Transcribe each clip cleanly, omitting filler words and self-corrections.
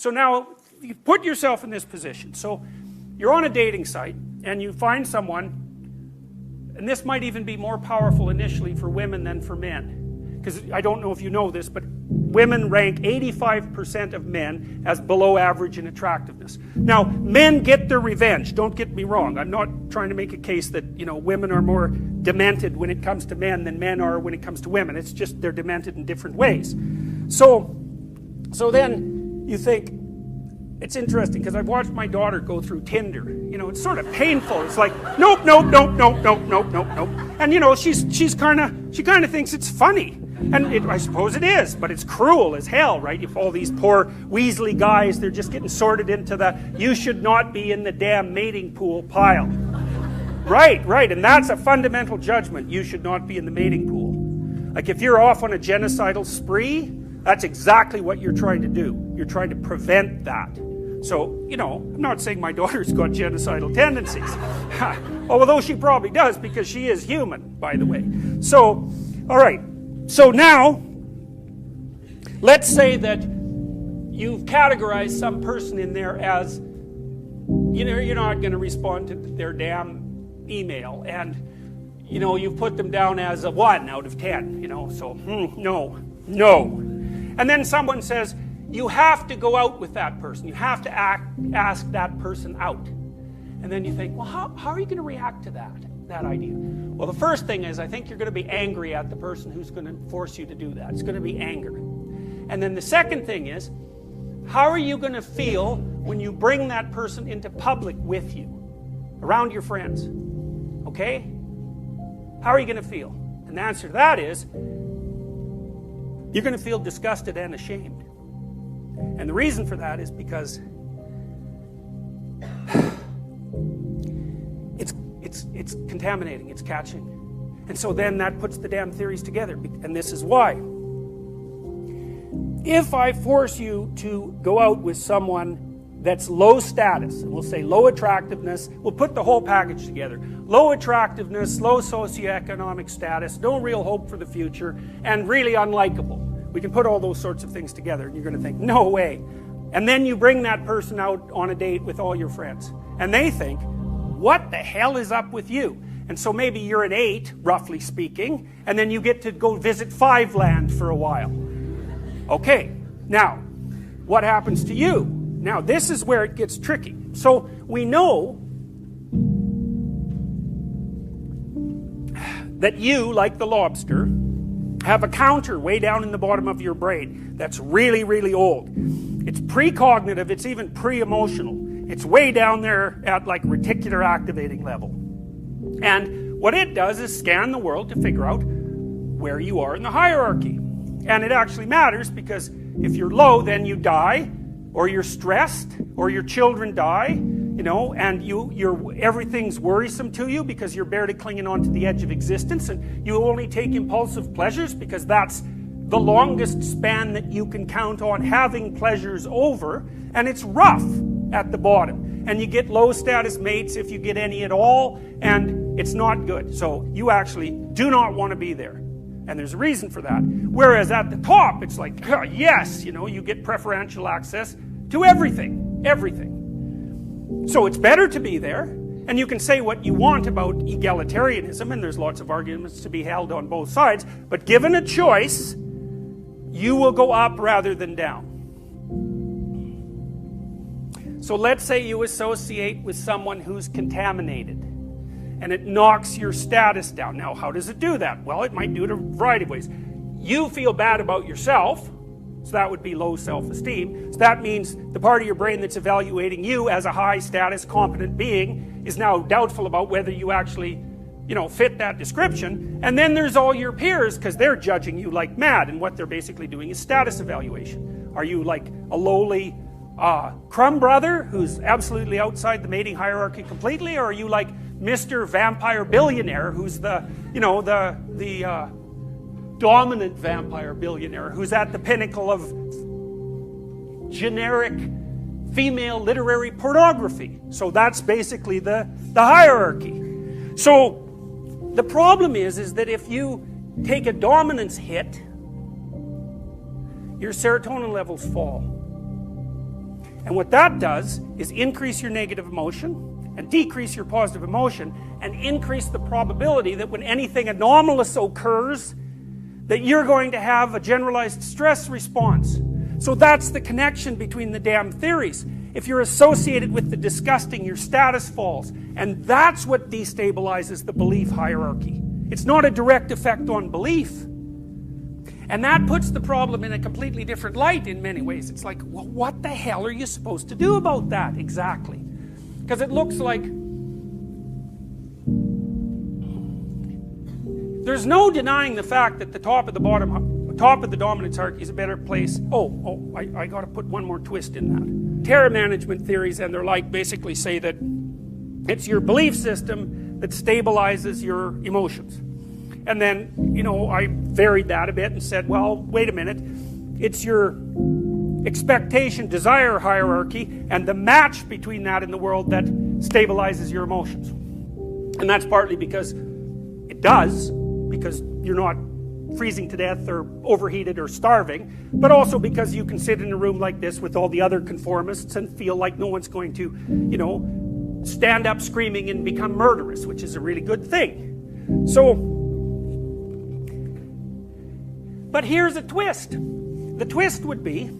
So now, you put yourself in this position. So, you're on a dating site, and you find someone, and this might even be more powerful initially for women than for men. Because I don't know if you know this, but women rank 85% of men as below average in attractiveness. Now, men get their revenge, don't get me wrong. I'm not trying to make a case that, women are more demented when it comes to men than men are when it comes to women. It's just they're demented in different ways. So then you think, it's interesting because I've watched my daughter go through Tinder. It's sort of painful. It's like, nope. And she kind of thinks it's funny. And I suppose it is, but it's cruel as hell, right? If all these poor Weasley guys, they're just getting sorted into the you should not be in the damn mating pool pile. Right, and that's a fundamental judgment. You should not be in the mating pool. Like if you're off on a genocidal spree, that's exactly what you're trying to do. You're trying to prevent that. So, I'm not saying my daughter's got genocidal tendencies. Although she probably does, because she is human, by the way. So, alright. So now, let's say that you've categorized some person in there as, you're not going to respond to their damn email. And, you've put them down as a 1 out of 10, so, no. And then someone says, you have to go out with that person. You have to ask that person out. And then you think, well, how are you going to react to that idea? Well, the first thing is I think you're going to be angry at the person who's going to force you to do that. It's going to be anger. And then the second thing is, how are you going to feel when you bring that person into public with you, around your friends? Okay? How are you going to feel? And the answer to that is, you're going to feel disgusted and ashamed. And the reason for that is because it's contaminating, it's catching. And so then that puts the damn theories together. And this is why. If I force you to go out with someone that's low status, and we'll say low attractiveness, we'll put the whole package together. Low attractiveness, low socioeconomic status, no real hope for the future, and really unlikable. We can put all those sorts of things together, and you're going to think, no way. And then you bring that person out on a date with all your friends. And they think, what the hell is up with you? And so maybe you're an 8, roughly speaking, and then you get to go visit 5 land for a while. Okay, now, what happens to you? Now, this is where it gets tricky. So, we know that you, like the lobster, have a counter way down in the bottom of your brain that's really, really old. It's precognitive, it's even pre-emotional. It's way down there at like reticular activating level. And what it does is scan the world to figure out where you are in the hierarchy. And it actually matters because if you're low, then you die, or you're stressed, or your children die, and everything's worrisome to you because you're barely clinging on to the edge of existence, and you only take impulsive pleasures because that's the longest span that you can count on having pleasures over, and it's rough at the bottom. And you get low status mates if you get any at all, and it's not good. So you actually do not want to be there. And there's a reason for that. Whereas at the top, it's like, yes, you get preferential access to everything. Everything. So it's better to be there. And you can say what you want about egalitarianism, and there's lots of arguments to be held on both sides. But given a choice, you will go up rather than down. So let's say you associate with someone who's contaminated, and it knocks your status down. Now, how does it do that? Well, it might do it a variety of ways. You feel bad about yourself, so that would be low self-esteem. So that means the part of your brain that's evaluating you as a high-status, competent being is now doubtful about whether you actually, fit that description. And then there's all your peers, because they're judging you like mad, and what they're basically doing is status evaluation. Are you like a lowly crumb brother who's absolutely outside the mating hierarchy completely, or are you like Mr. Vampire Billionaire who's the dominant vampire billionaire who's at the pinnacle of generic female literary pornography? So that's basically the hierarchy. So the problem is that if you take a dominance hit, your serotonin levels fall. And what that does is increase your negative emotion and decrease your positive emotion and increase the probability that when anything anomalous occurs, that you're going to have a generalized stress response. So that's the connection between the damn theories. If you're associated with the disgusting, your status falls. And that's what destabilizes the belief hierarchy. It's not a direct effect on belief. And that puts the problem in a completely different light in many ways. It's like, well, what the hell are you supposed to do about that exactly? Because it looks like there's no denying the fact that the top of the dominance hierarchy is a better place. I got to put one more twist in that. Terror management theories and their like basically say that it's your belief system that stabilizes your emotions. And then, I varied that a bit and said, well, wait a minute. It's your expectation, desire hierarchy and the match between that in the world that stabilizes your emotions. And that's partly because it does, because you're not freezing to death or overheated or starving, but also because you can sit in a room like this with all the other conformists and feel like no one's going to, stand up screaming and become murderous, which is a really good thing. But here's a twist. The twist would be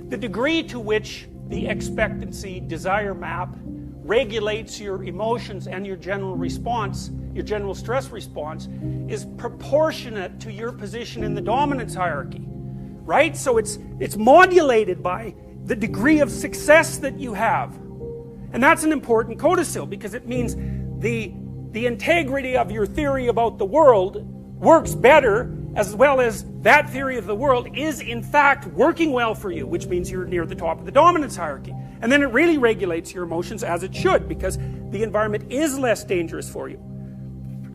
the degree to which the expectancy desire map regulates your emotions and your general response, your general stress response, is proportionate to your position in the dominance hierarchy, right? So it's modulated by the degree of success that you have. And that's an important codicil, because it means the integrity of your theory about the world works better, as well as that theory of the world is in fact working well for you, which means you're near the top of the dominance hierarchy. And then it really regulates your emotions, as it should, because the environment is less dangerous for you.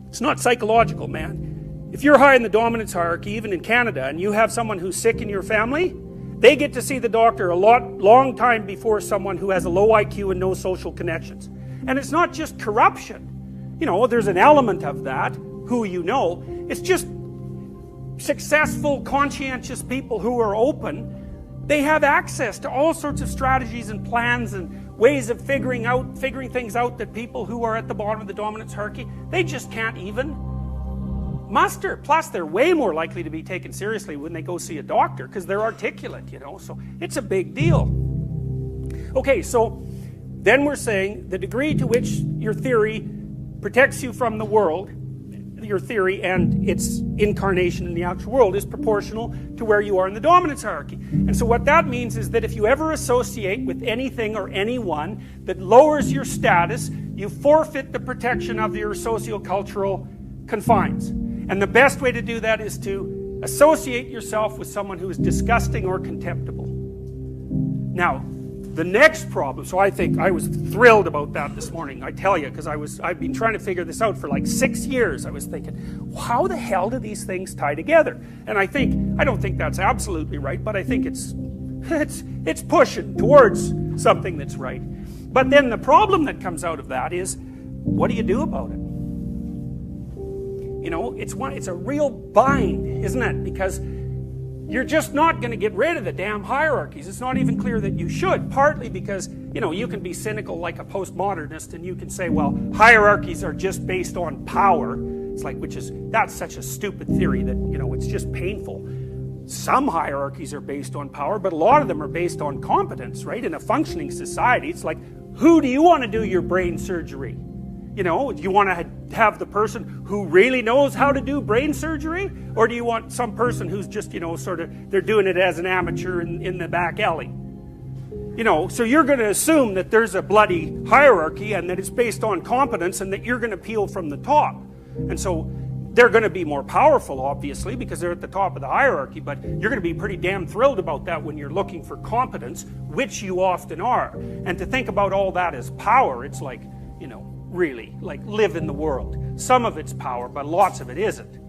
It's not psychological, man. If you're high in the dominance hierarchy, even in Canada, and you have someone who's sick in your family, they get to see the doctor a long time before someone who has a low IQ and no social connections. And it's not just corruption. There's an element of that, who you know. It's just successful, conscientious people who are open. They have access to all sorts of strategies and plans and ways of figuring things out that people who are at the bottom of the dominance hierarchy, they just can't even muster. Plus, they're way more likely to be taken seriously when they go see a doctor, because they're articulate, so it's a big deal. Okay, so then we're saying the degree to which your theory protects you from the world, your theory and its incarnation in the actual world, is proportional to where you are in the dominance hierarchy. And so what that means is that if you ever associate with anything or anyone that lowers your status, you forfeit the protection of your sociocultural confines. And the best way to do that is to associate yourself with someone who is disgusting or contemptible. Now, the next problem, so I think I was thrilled about that this morning, I tell you, because I've been trying to figure this out for like 6 years. I was thinking, how the hell do these things tie together? And I don't think that's absolutely right, but I think it's pushing towards something that's right. But then the problem that comes out of that is, what do you do about it? It's a real bind, isn't it? Because you're just not going to get rid of the damn hierarchies. It's not even clear that you should, partly because, you can be cynical like a postmodernist and you can say, well, hierarchies are just based on power. It's like, that's such a stupid theory that, it's just painful. Some hierarchies are based on power, but a lot of them are based on competence, right? In a functioning society, it's like, who do you want to do your brain surgery? Do you want to have the person who really knows how to do brain surgery? Or do you want some person who's just, they're doing it as an amateur in the back alley? So you're going to assume that there's a bloody hierarchy and that it's based on competence and that you're going to peel from the top. And so they're going to be more powerful, obviously, because they're at the top of the hierarchy, but you're going to be pretty damn thrilled about that when you're looking for competence, which you often are. And to think about all that as power, it's like, really, like live in the world. Some of it's power, but lots of it isn't.